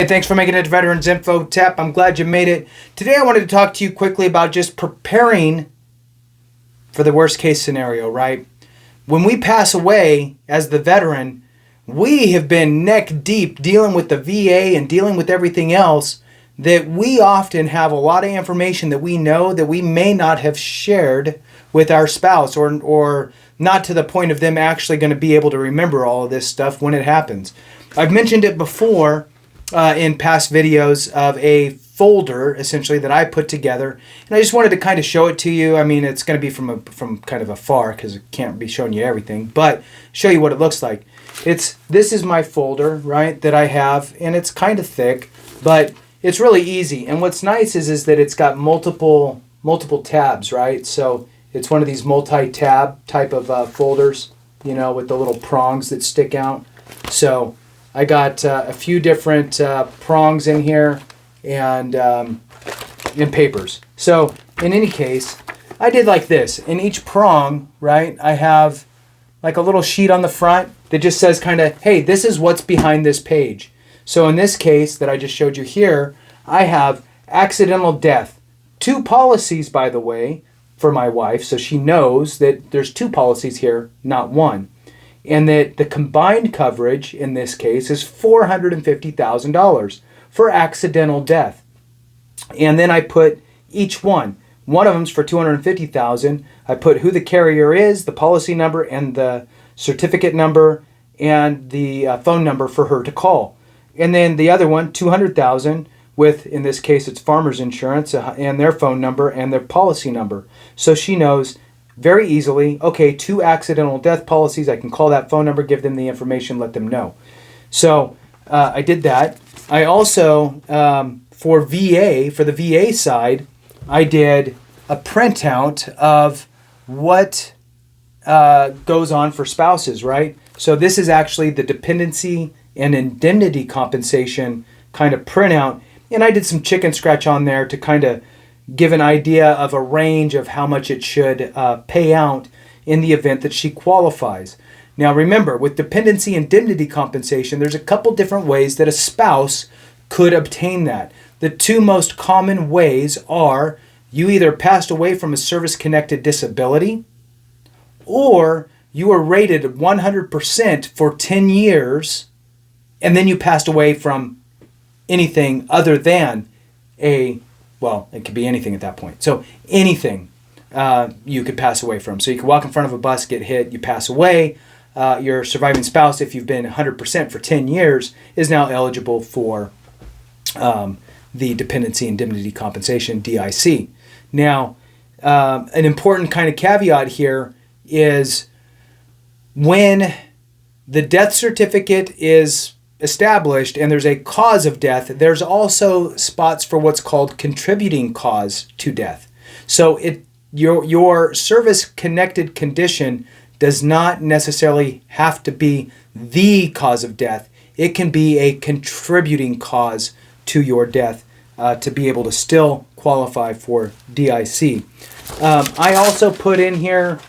thanks for making it to Veterans Info Tap. I'm glad you made it. Today I wanted to talk to you quickly about just preparing for the worst case scenario, right? When we pass away as the veteran, we have been neck deep dealing with the VA and dealing with everything else that we often have a lot of information that we know that we may not have shared with our spouse or not to the point of them actually going to be able to remember all of this stuff when it happens. I've mentioned it before in past videos of a folder essentially that I put together, and I just wanted to kind of show it to you. I mean, it's going to be from kind of afar because I can't be showing you everything, but show you what it looks like. This is my folder, right, that I have, and it's kind of thick, but it's really easy. And what's nice is that it's got multiple tabs, right? So it's one of these multi-tab type of folders, you know, with the little prongs that stick out. So I got a few different prongs in here and in papers. So in any case, I did like this. In each prong, right, I have like a little sheet on the front that just says kind of, hey, this is what's behind this page. So in this case that I just showed you here, I have accidental death. 2 policies, by the way, for my wife, so she knows that there's 2 policies here, not 1. And that the combined coverage in this case is $450,000 for accidental death. And then I put each one. One of them's for $250,000. I put who the carrier is, the policy number, and the certificate number, and the phone number for her to call. And then the other one, $200,000, with, in this case, it's Farmers Insurance, and their phone number and their policy number. So she knows very easily, okay, 2 accidental death policies, I can call that phone number, give them the information, let them know. So I did that. I also, for the VA side, I did a printout of what goes on for spouses, right? So this is actually the dependency and indemnity compensation kind of printout. And I did some chicken scratch on there to kind of give an idea of a range of how much it should pay out in the event that she qualifies. Now remember, with dependency indemnity compensation, there's a couple different ways that a spouse could obtain that. The 2 most common ways are you either passed away from a service-connected disability, or you were rated 100% for 10 years, and then you passed away from anything other than it could be anything at that point. So anything you could pass away from. So you could walk in front of a bus, get hit, you pass away. Your surviving spouse, if you've been 100% for 10 years, is now eligible for the Dependency Indemnity Compensation, DIC. Now, an important kind of caveat here is when the death certificate is established and there's a cause of death, there's also spots for what's called contributing cause to death. So your service-connected condition does not necessarily have to be the cause of death. It can be a contributing cause to your death to be able to still qualify for DIC. I also put in here,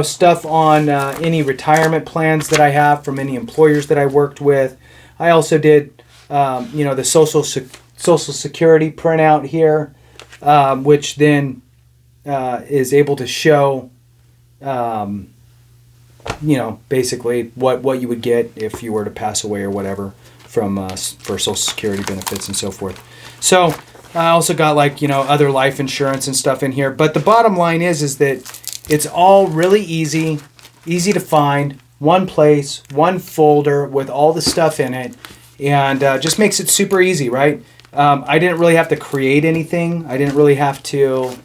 stuff on any retirement plans that I have from any employers that I worked with. I also did, the Social Security printout here, which then is able to show, basically what you would get if you were to pass away or whatever for Social Security benefits and so forth. So I also got other life insurance and stuff in here. But the bottom line is that it's all really easy to find. One place, one folder with all the stuff in it, and just makes it super easy, right? I didn't really have to create anything. I didn't really have to,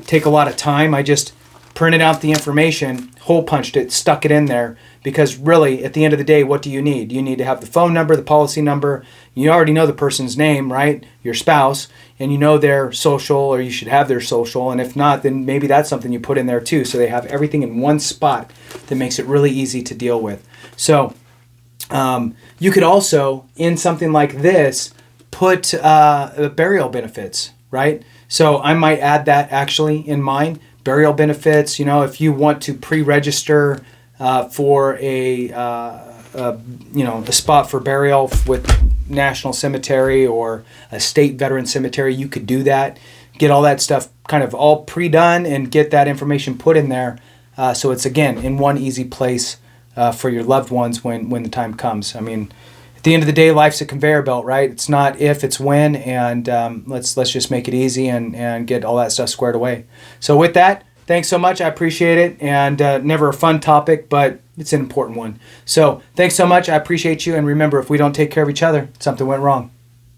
take a lot of time. I just printed out the information, hole punched it, stuck it in there, because really, at the end of the day, what do you need? You need to have the phone number, the policy number. You already know the person's name, right? Your spouse, and you know their social, or you should have their social, and if not, then maybe that's something you put in there too, so they have everything in one spot that makes it really easy to deal with. So you could also, in something like this, put burial benefits, right? So I might add that actually in mine. Burial benefits, if you want to pre-register for a spot for burial with national cemetery or a state veteran cemetery, you could do that. Get all that stuff kind of all pre-done and get that information put in there. So it's, again, in one easy place for your loved ones when the time comes. I mean, at the end of the day, life's a conveyor belt, right? It's not if, it's when, and let's just make it easy and get all that stuff squared away. So with that, thanks so much. I appreciate it, and never a fun topic, but it's an important one. So thanks so much. I appreciate you, and remember, if we don't take care of each other, something went wrong.